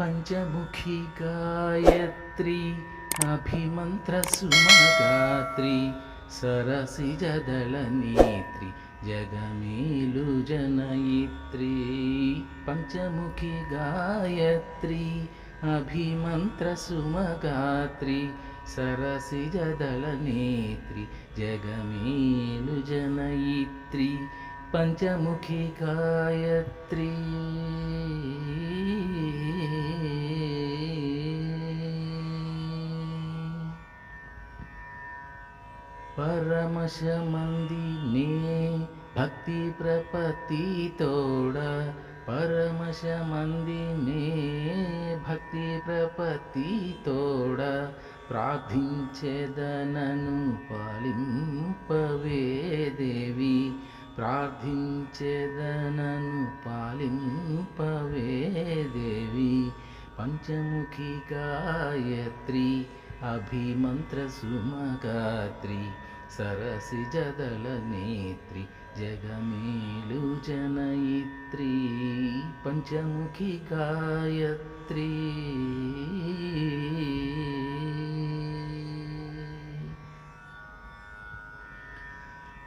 పంచముఖి గాయత్రి అభిమంత్రసుమగాత్రి సరసిజదళనేత్రి జగమేలు జనయిత్రి. పంచముఖి గాయత్రి అభిమంత్రసుమగాత్రి సరసిజదళనేత్రి జగమేలు జనయిత్రి. పంచముఖి గాయత్రి. పరమశమందినే భక్తి ప్రపత్తి తోడ పరమశమందినే భక్తి ప్రపత్తి తోడ ప్రార్థించెదనను పాలింపవే దేవి. ప్రార్థించెదనను పాలింపవే దేవి. పంచముఖి గాయత్రి అభిమంత్రసుమగాత్రి సరసిజదళనేత్రి జగమేలు జనయిత్రి. పంచముఖి గాయత్రి.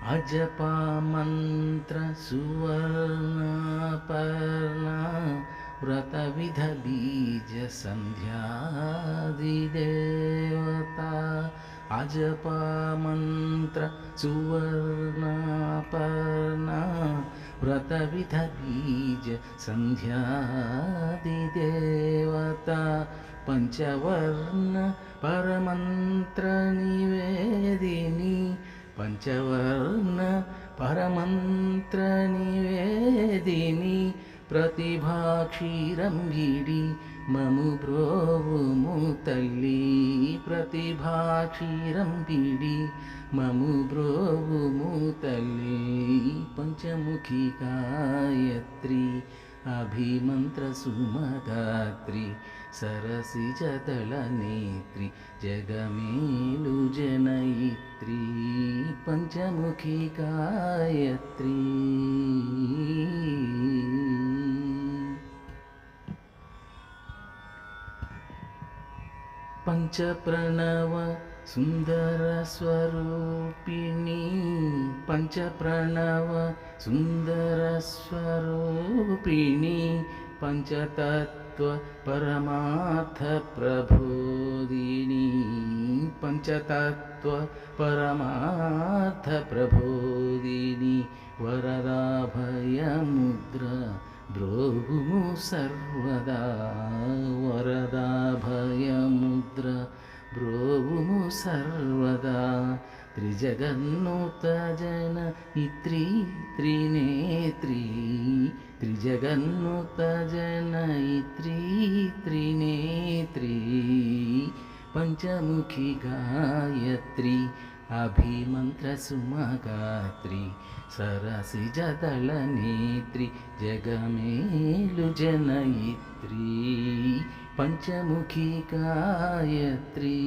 అజపామంత్ర సువర్ణపర్ణ వ్రత విధ బీజ సంధ్యాదిదేవత. అజపామంత్ర సువర్ణపర్ణ వ్రత విధ బీజ సంధ్యాదిదేవత. పంచవర్ణ పరమంత్ర నివేదిని. పంచవర్ణ పరమంత్ర నివేదిని. ప్రతిభాక్షీరం గిడి మము బ్రోవుము తల్లి. ప్రతిభాక్షీరం గిడి మము బ్రోవుము తల్లి. పంచముఖి గాయత్రి అభిమంత్రసుమగాత్రి సరసిజదళనేత్రి జగమేలు జనయిత్రి. పంచముఖి గాయత్రి. పంచప్రణవ సుందర స్వరూపిణి. పంచప్రణవ సుందర స్వరూపిణి. పంచతత్వ పరమార్థ ప్రబోధిని. పంచతత్వ పరమార్థ ప్రబోధిని. వరదాభయముద్ర బ్రోవుము సర్వదా. వరదాభయముద్ర బ్రోవుము సర్వదా. త్రిజగన్నుత జనయిత్రి త్రినేత్రి. త్రిజగన్నుత జనయిత్రి త్రినేత్రి. పంచముఖి గాయత్రి అభిమంత్రసుమగాత్రి సరసిజదళనేత్రి జగమేలు జనయిత్రి. పంచముఖి గాయత్రి.